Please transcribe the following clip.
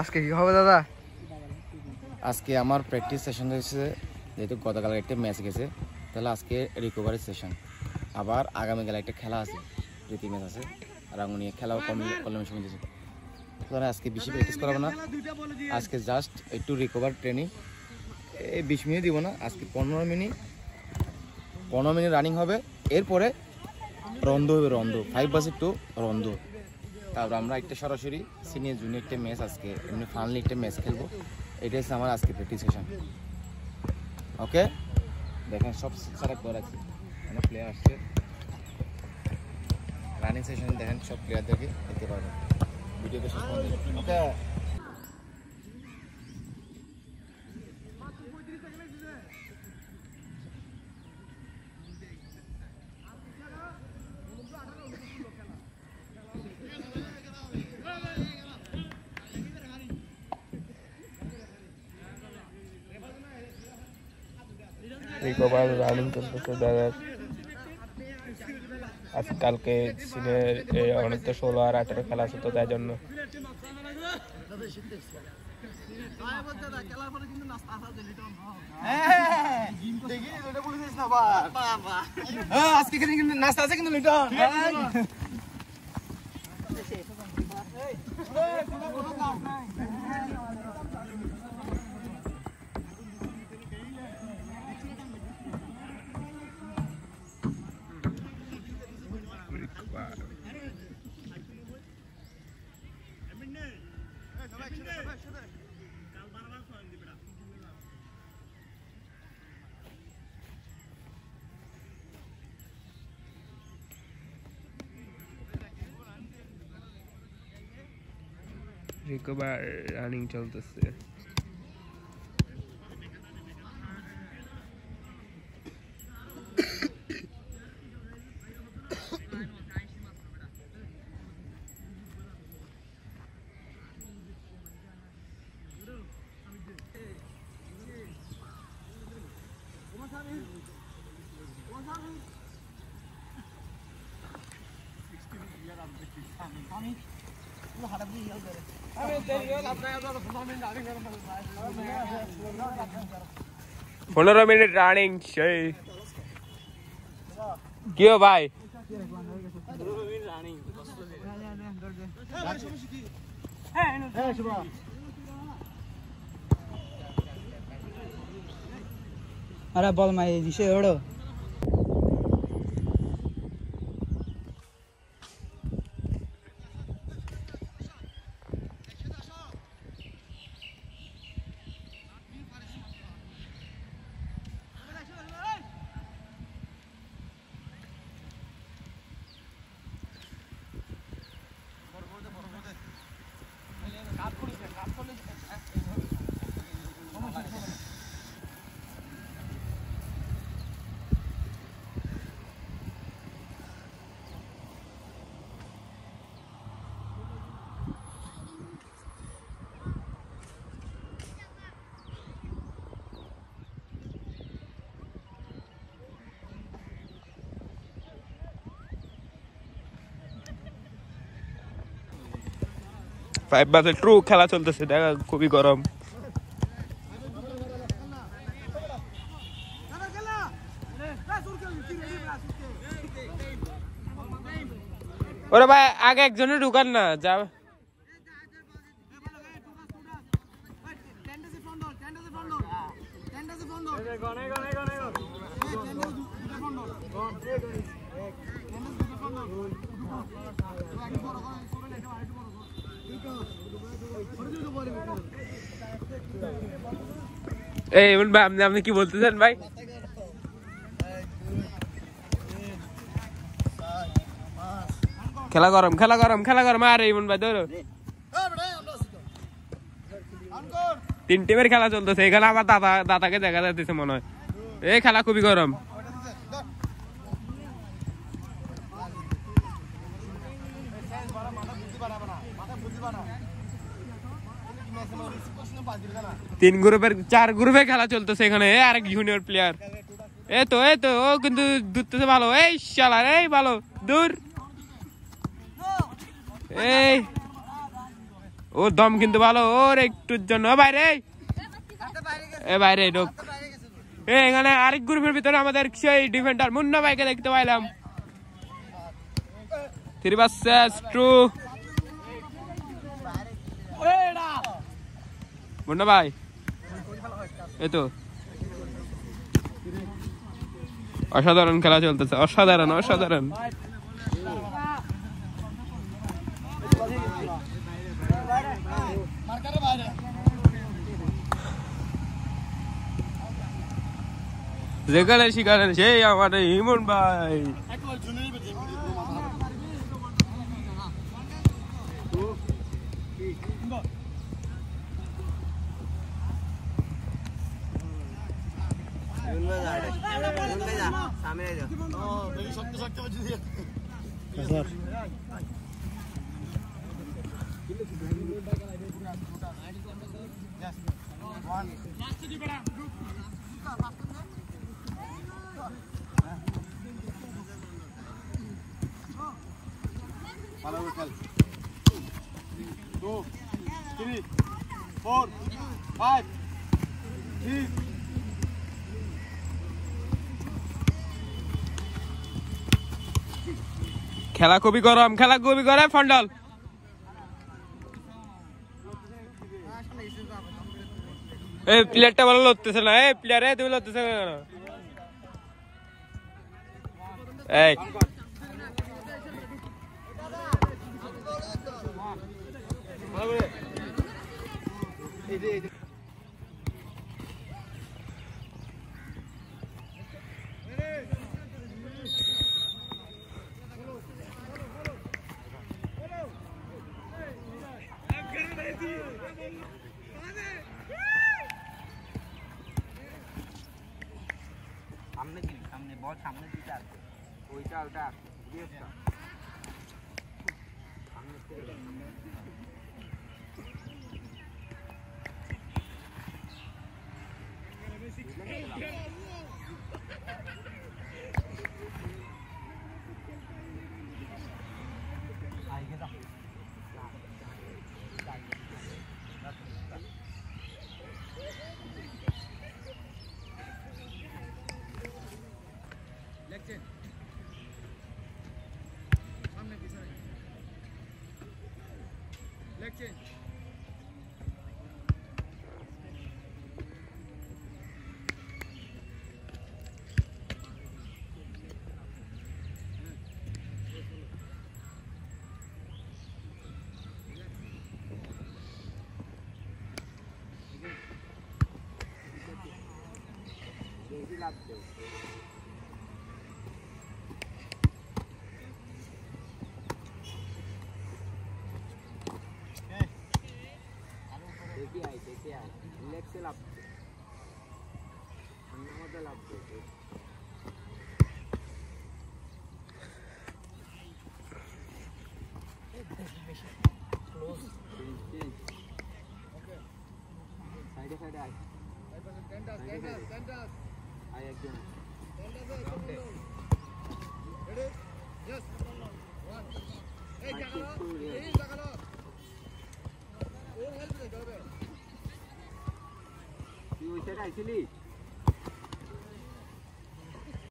আজকে কি হবে দাদা? আজকে আমার প্র্যাকটিস সেশন হয়েছে, যেহেতু গতকাল একটা ম্যাচ গেছে, তাহলে আজকে রিকভারি সেশন। আবার আগামীকাল একটা খেলা আছে, প্রীতি ম্যাচ আছে, রাঙ্গুনিয়া খেলাও কল্যাণ দিয়েছে। তাহলে আজকে বেশি প্র্যাকটিস করাবো না, আজকে জাস্ট একটু রিকভার ট্রেনিং। এই 20 মিনিট দিব না, আজকে 15 মিনিট রানিং হবে। এরপরে রন্ধ হবে, রন্ধ 5/2 রন্ধ। তারপর আমরা একটা সরাসরি সিনিয়র জুনিয়র একটা ম্যাচ, আজকে এমনি ফাইনালি একটা ম্যাচ খেলবো। এটাই হচ্ছে আমার আজকে প্র্যাকটিস সেশন। ওকে, দেখেন সব সেটআপ করা আছে, অনেক প্লেয়ার আসছে। রানিং সেশন দেখেন, সব প্লেয়ারদেরকে দেখতে পারবেন ভিডিওতে শেষ পর্যন্ত। ওকে, রিকভার রানিং চলতেছে দাদা। আজকালকে সিনিয়র অনেক তো 16 আর 18 খেলা আছে, তো তাই জন্য আজকে কিন্তু নাস্তা আছে, কিন্তু লিটন রিকভার রানিং চলতেছে। পনেরো মিনিট রানিং সেই কি ভাই? আরে বল মাই দিছে ওড়ো। ট্রু খেলা চলতেছে, দেখা খুবই গরম। ওরে ভাই আগে একজনে ঢুকান না, যা এই ভাই আপনি কি বলতেছেন ভাই? খেলা গরম, খেলা গরম, খেলা গরম। আরে ইমন ভাই ধরো, 3 টিমের খেলা চলতেছে এখানে। আমার দাদাকে দেখা যাচ্ছে মনে হয়। এই খেলা খুবই গরম। তিন গ্রুপের 4 গ্রুপে খেলা চলতেছে এখানে। আরেক জুনিয়র প্লেয়ার, এই তো ও কিন্তু দূরতেছে ভালো। এই শালা, এই ভালো দূর। এই ওর দম কিন্তু ভালো, ওর একটুর জন্য বাইরে বাইরে ঢোক। এখানে আরেক গ্রুপের ভিতরে আমাদের সেই ডিফেন্ডার মুন্না ভাইকে দেখতে পাইলাম। 3 vs 2 মুন্না ভাই, এই তো অসাধারণ খেলা চলতেছে, অসাধারণ অসাধারণ। যেখানে শিকারে সেই আমাদের ইমন ভাই। খেলা খুবই গরম, খেলা খুবই গরম। ফন্ডল এই প্লেয়ারটা ভালো লড়তেছে না, এই প্লেয়ার তুমি লড়তেছে কেন? এই সামনে বল সামনে দিতে আছে, ওইটা ওটা দেখে আয় লেগসে লাভ মধ্যে লাভ সাইডে সাইডে আয় আয় একজন তুই ওই সাইডে আইছিলি?